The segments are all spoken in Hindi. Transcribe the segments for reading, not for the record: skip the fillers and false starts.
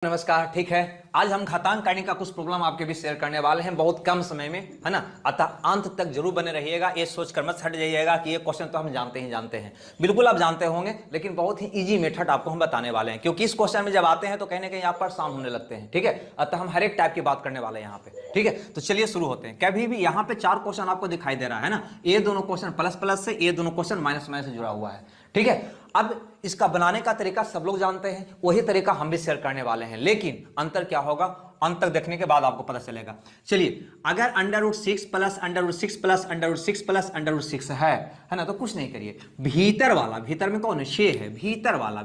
नमस्कार। ठीक है, आज हम घातांक करने का कुछ प्रॉब्लम आपके बीच शेयर करने वाले हैं बहुत कम समय में, है ना। अतः अंत तक जरूर बने रहिएगा। ये सोचकर मत हट जाइएगा कि ये क्वेश्चन तो हम जानते हैं। बिल्कुल आप जानते होंगे, लेकिन बहुत ही इजी मेथड आपको हम बताने वाले हैं, क्योंकि इस क्वेश्चन में जब आते हैं तो कहीं ना कहीं आप परेशान होने लगते हैं। ठीक है, अतः हम हर एक टाइप की बात करने वाले हैं यहाँ पे। ठीक है, तो चलिए शुरू होते हैं। कभी भी यहाँ पे 4 क्वेश्चन आपको दिखाई दे रहा है ना, ये दोनों क्वेश्चन प्लस प्लस से, ये दोनों क्वेश्चन माइनस माइनस से जुड़ा हुआ है। ठीक है, अब इसका बनाने का तरीका सब लोग जानते हैं, वही तरीका हम भी शेयर करने वाले हैं, लेकिन अंतर क्या होगा अंत तक देखने के बाद आपको पता चलेगा। चलिए, अगर √6 प्लस √6 प्लस √6 प्लस √6 है ना, तो कुछ नहीं करिए। भीतर वाला, भीतर में कौन है? 6 है।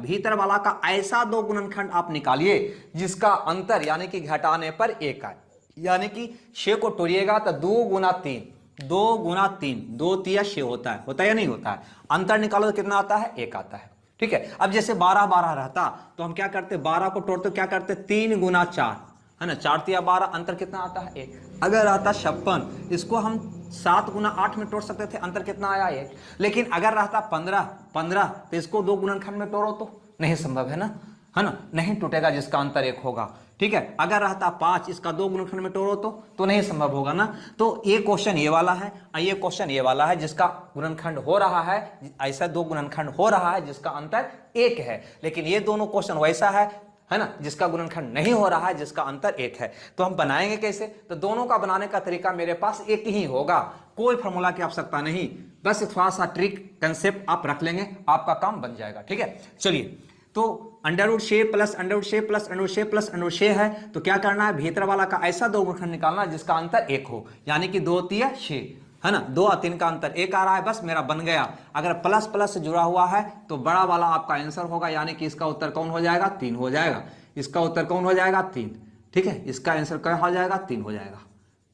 भीतर वाला का ऐसा दो गुणनखंड आप निकालिए जिसका अंतर यानी कि घटाने पर 1 आए। यानी कि 6 को तोड़िएगा तो 2 गुना 3, 2 गुना 3, 2 तिया 6 होता है या नहीं होता है? अंतर निकालो तो कितना आता है? 1 आता है। ठीक है, अब जैसे 12 रहता तो हम क्या करते? 12 को तोड़ते क्या करते? 3 गुना 4, है ना, 4 तिया 12, अंतर कितना आता है? 1। अगर आता 56, इसको हम 7 गुना 8 में तोड़ सकते थे, अंतर कितना आया? 1। लेकिन अगर रहता 15 तो इसको 2 गुणनखंड में तोड़ो तो नहीं संभव है ना, नहीं टूटेगा, जिसका अंतर 1 होगा। ठीक है, अगर रहता 5, इसका 2 गुणनखंड में तोड़ो तो नहीं संभव होगा ना। तो ये क्वेश्चन ये वाला है, ये क्वेश्चन ये वाला है, जिसका गुणनखंड हो रहा है, ऐसा 2 गुणनखंड हो रहा है जिसका अंतर 1 है। लेकिन ये दोनों क्वेश्चन वैसा है ना, जिसका गुणनखंड नहीं हो रहा है, जिसका अंतर 1 है। तो हम बनाएंगे कैसे? तो दोनों का बनाने का तरीका मेरे पास एक ही होगा, कोई फॉर्मूला की आवश्यकता नहीं, बस थोड़ा सा ट्रिक कंसेप्ट आप रख लेंगे, आपका काम बन जाएगा। ठीक है, चलिए, तो √6 प्लस √6 प्लस √6 प्लस √6 है, तो क्या करना है? भीतर वाला का ऐसा दो गुणनखंड निकालना जिसका अंतर 1 हो, यानी कि 2 तिया 6, है ना। 2 और 3 का अंतर 1 आ रहा है, बस मेरा बन गया। अगर प्लस प्लस से जुड़ा हुआ है तो बड़ा वाला आपका आंसर होगा, यानी कि इसका उत्तर कौन हो जाएगा? 3 हो जाएगा। इसका उत्तर कौन हो जाएगा? 3। ठीक है, इसका आंसर क्या हो जाएगा? 3 हो जाएगा।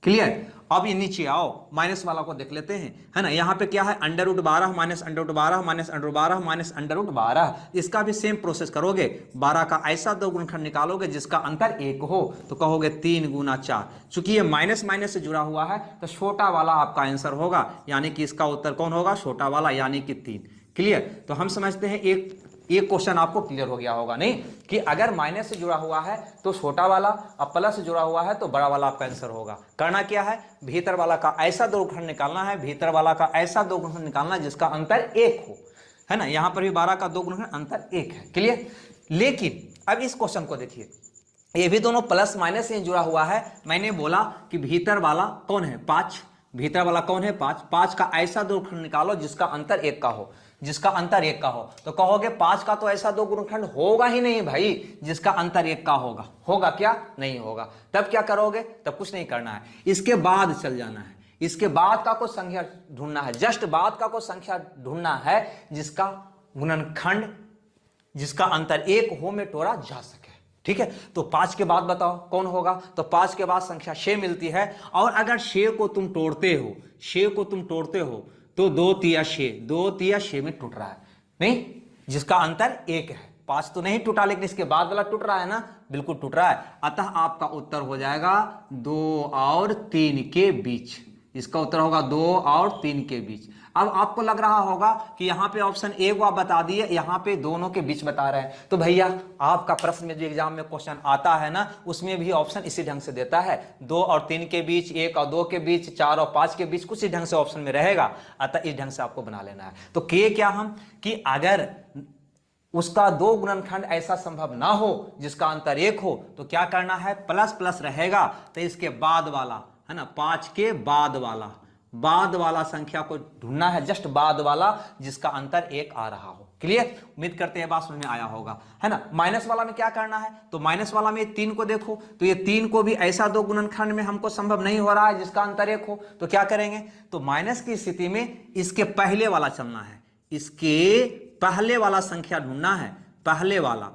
क्लियर? अब ये नीचे आओ, माइनस वाला को देख लेते हैं, है ना। यहाँ पे क्या है? √12 माइनस √12 माइनस √12 माइनस √12। इसका भी सेम प्रोसेस करोगे, 12 का ऐसा दो गुणनखंड निकालोगे जिसका अंतर 1 हो, तो कहोगे 3 गुना 4। चूंकि ये माइनस माइनस से जुड़ा हुआ है तो छोटा वाला आपका आंसर होगा, यानी कि इसका उत्तर कौन होगा? छोटा वाला, यानी कि 3। क्लियर? तो हम समझते हैं एक क्वेश्चन आपको क्लियर हो गया होगा, नहीं, कि अगर माइनस से जुड़ा हुआ है तो छोटा वाला, और प्लस से जुड़ा हुआ है तो बड़ा वाला आपका आंसर होगा। करना क्या है? भीतर वाला का ऐसा दो गुणनखंड निकालना है, भीतर वाला का ऐसा दो गुणनखंड निकालना है जिसका अंतर 1 हो, है ना। यहां पर भी 12 का दो गुणनखंड, अंतर 1 है। क्लियर? लेकिन अब इस क्वेश्चन को देखिए, ये भी दोनों प्लस माइनस से जुड़ा हुआ है। मैंने बोला कि भीतर वाला कौन है? 5। भीतर वाला कौन है? 5। 5 का ऐसा दो गुणनखंड निकालो जिसका अंतर 1 का हो, जिसका अंतर 1 का हो, तो कहोगे 5 का तो ऐसा दो गुणनखंड होगा ही नहीं भाई जिसका अंतर 1 का होगा। होगा क्या? नहीं होगा। तब क्या करोगे? तब कुछ नहीं करना है, इसके बाद चल जाना है, इसके बाद का कोई संख्या ढूंढना है, जस्ट बाद का कोई संख्या ढूंढना है जिसका गुणनखंड, जिसका अंतर 1 हो में तोड़ा जा सके। ठीक है, तो 5 के बाद बताओ कौन होगा? तो 5 के बाद संख्या 6 मिलती है, और अगर 6 को तुम तोड़ते हो, 6 को तुम तोड़ते हो तो 2 तिया 6, 2 तिया 6 में टूट रहा है, नहीं, जिसका अंतर 1 है। 5 तो नहीं टूटा, लेकिन इसके बाद वाला टूट रहा है ना, बिल्कुल टूट रहा है। अतः आपका उत्तर हो जाएगा 2 और 3 के बीच। इसका उत्तर होगा 2 और 3 के बीच। अब आपको लग रहा होगा कि यहाँ पे ऑप्शन ए को आप बता दिए, यहाँ पे दोनों के बीच बता रहे हैं। तो भैया, आपका प्रश्न में जो एग्जाम में क्वेश्चन आता है ना, उसमें भी ऑप्शन इसी ढंग से देता है, 2 और 3 के बीच, 1 और 2 के बीच, 4 और 5 के बीच, कुछ ही ढंग से ऑप्शन में रहेगा। अतः इस ढंग से आपको बना लेना है। तो किए क्या हम, कि अगर उसका दो गुणनखंड ऐसा संभव ना हो जिसका अंतर 1 हो, तो क्या करना है? प्लस प्लस रहेगा तो इसके बाद वाला, है ना, 5 के बाद वाला संख्या को ढूंढना है, जस्ट बाद वाला जिसका अंतर 1 आ रहा हो। क्लियर? उम्मीद करते हैं बात समझ में आया होगा, है ना। माइनस वाला में क्या करना है? तो माइनस वाला में 3 को देखो, तो ये 3 को भी ऐसा दो गुणनखंड में हमको संभव नहीं हो रहा है जिसका अंतर 1 हो, तो क्या करेंगे? तो माइनस की स्थिति में इसके पहले वाला चलना है, इसके पहले वाला संख्या ढूंढना है, पहले वाला,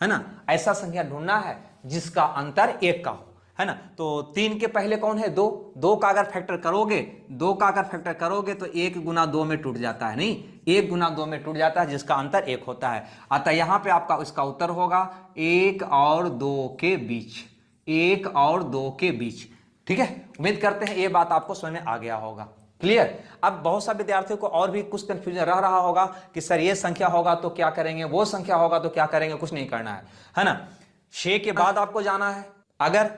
है ना, ऐसा संख्या ढूंढना है जिसका अंतर 1 का हो, है ना। तो 3 के पहले कौन है? 2। 2 का अगर फैक्टर करोगे, 2 का अगर फैक्टर करोगे तो 1 गुना 2 में टूट जाता है, नहीं, 1 गुना 2 में टूट जाता है, जिसका अंतर 1 होता है। अतः यहां पे आपका इसका उत्तर होगा 1 और 2 के बीच, 1 और 2 के बीच। ठीक है, उम्मीद करते हैं ये बात आपको समझ में आ गया होगा। क्लियर? अब बहुत सा विद्यार्थियों को और भी कुछ कंफ्यूजन रह रहा होगा कि सर ये संख्या होगा तो क्या करेंगे, वो संख्या होगा तो क्या करेंगे, कुछ नहीं करना है ना। 6 के बाद आपको जाना है, अगर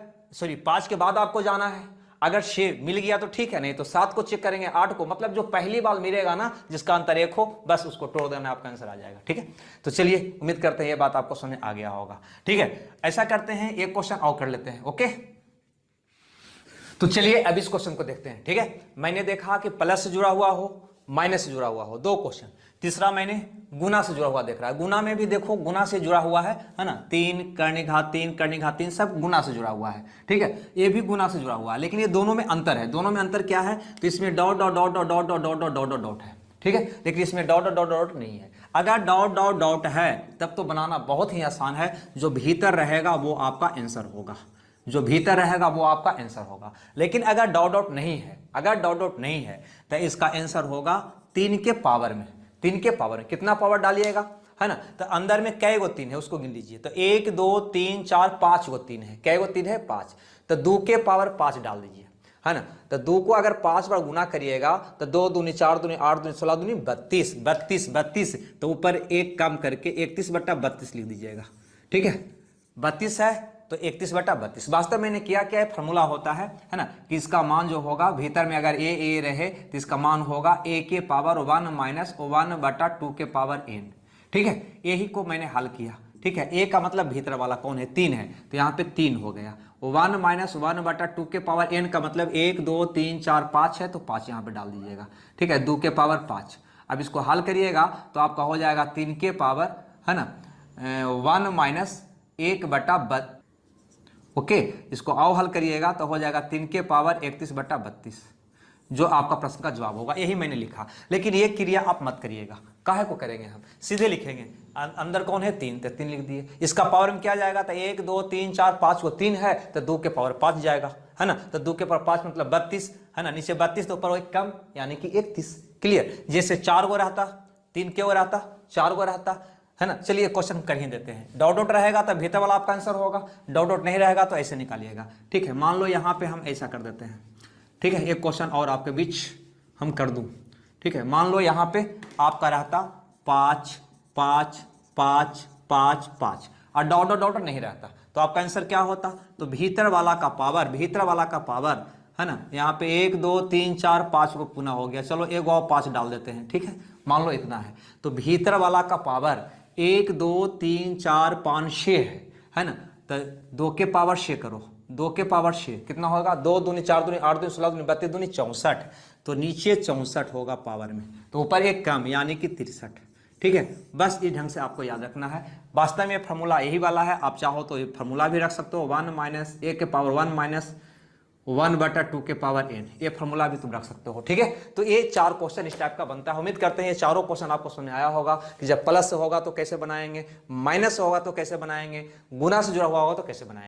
5 के बाद आपको जाना है। अगर 6 मिल गया तो ठीक है, नहीं तो 7 को चेक करेंगे, 8 को, मतलब जो पहली बार मिलेगा ना जिसका अंतर 1 हो, बस उसको तोड़ देना, आपका आंसर आ जाएगा। ठीक है, तो चलिए उम्मीद करते हैं ये बात आपको समझ आ गया होगा। ठीक है, ऐसा करते हैं, एक क्वेश्चन और कर लेते हैं। ओके, तो चलिए अब इस क्वेश्चन को देखते हैं। ठीक है, मैंने देखा कि प्लस से जुड़ा हुआ हो, माइनस से जुड़ा हुआ हो, 2 क्वेश्चन। तीसरा मैंने गुना से जुड़ा हुआ देख रहा है, गुना में भी देखो गुना से जुड़ा हुआ है ना, 3 करने घात 3 करने घात 3 सब गुना से जुड़ा हुआ है। ठीक है, ये भी गुना से जुड़ा हुआ है, लेकिन ये दोनों में अंतर है। दोनों में अंतर क्या है, तो इसमें dot dot dot dot dot dot dot dot dot dot dot है। ठीक है, लेकिन इसमें डॉट डॉट डॉट डॉट नहीं है। अगर डॉट डॉट डॉट है तब तो बनाना बहुत ही आसान है, जो भीतर रहेगा वो आपका आंसर होगा, जो भीतर रहेगा वो आपका आंसर होगा। लेकिन अगर डॉट डॉट नहीं है, अगर डॉट डॉट नहीं है तो इसका आंसर होगा 3 के पावर में। 3 के पावर में कितना पावर डालिएगा, है ना, तो अंदर में कै गो 3 है उसको गिन लीजिए। तो 1 2 3 4 5 गो 3 है, कै गो 3 है 5, तो 2 के पावर 5 डाल दीजिए, है ना। तो 2 को अगर 5 बार गुना करिएगा तो 2 दूनी 4 दूनी 8 दूनी 16 दूनी 32, 32 32, तो ऊपर 1 कम करके 31/32 लिख दीजिएगा। ठीक है, 32 है तो 31/32। वास्तव में क्या क्या है, फार्मूला होता है ना, कि इसका मान जो होगा भीतर में अगर ए रहे तो इसका मान होगा a के पावर 1 माइनस 1/2 के पावर n। ठीक है, यही को मैंने हल किया। ठीक है, a का मतलब भीतर वाला कौन है, 3 है, तो यहाँ पे 3 हो गया। 1 माइनस 1/2 के पावर n का मतलब 1 2 3 4 5 है, तो 5 यहाँ पे डाल दीजिएगा। ठीक है, 2 के पावर 5। अब इसको हल करिएगा तो आपका हो जाएगा 3 के पावर, है ना, 1 माइनस 1/32। ओके, इसको आओ हल करिएगा तो हो जाएगा 3 के पावर 31/32, जो आपका प्रश्न का जवाब होगा। यही मैंने लिखा, लेकिन ये क्रिया आप मत करिएगा। काहे को करेंगे, हम सीधे लिखेंगे। अंदर कौन है, 3, तो 3 लिख दिए। इसका पावर में क्या जाएगा, तो 1 2 3 4 5 को 3 है तो 2 के पावर 5 जाएगा, है ना। तो 2 के पावर 5 मतलब 32, है ना, नीचे 32 तो ऊपर 1 कम यानी कि 31। क्लियर, जैसे 4 गो रहता, 3 के गो रहता, 4 गो रहता, है ना। चलिए क्वेश्चन कर ही देते हैं। डॉट डॉट रहेगा तो भीतर वाला आपका आंसर होगा, डॉट डॉट नहीं रहेगा तो ऐसे निकालिएगा। ठीक है, मान लो यहाँ पे हम ऐसा कर देते हैं। ठीक है, एक क्वेश्चन और आपके बीच हम कर दूं। ठीक है, मान लो यहाँ पे आपका रहता 5 5 5 5 5 और डॉट डॉट डॉट नहीं रहता, तो आपका आंसर क्या होता, तो भीतर वाला का पावर, भीतर वाला का पावर, है ना, यहाँ पे 1 2 3 4 5 को पुनः हो गया। चलो एक और 5 डाल देते हैं। ठीक है, मान लो इतना है, तो भीतर वाला का पावर 1 2 3 4 5 6 है ना। तो 2 के पावर 6 करो, 2 के पावर 6 कितना होगा, 2 दूनी 4 दूनी 8 दूनी 16 दूनी 32 दूनी 64, तो नीचे 64 होगा पावर में, तो ऊपर 1 कम यानी कि 63। ठीक है, बस इस ढंग से आपको याद रखना है। वास्तव में फार्मूला यही वाला है, आप चाहो तो ये फार्मूला भी रख सकते हो, 1 माइनस a के पावर 1 माइनस 1/2 के पावर n, ये फार्मूला भी तुम रख सकते हो। ठीक है, तो ये 4 क्वेश्चन इस टाइप का बनता है। उम्मीद करते हैं ये चारों क्वेश्चन आपको समझ आया होगा कि जब प्लस से होगा तो कैसे बनाएंगे, माइनस से होगा तो कैसे बनाएंगे, गुना से जुड़ा हुआ होगा तो कैसे बनाएंगे।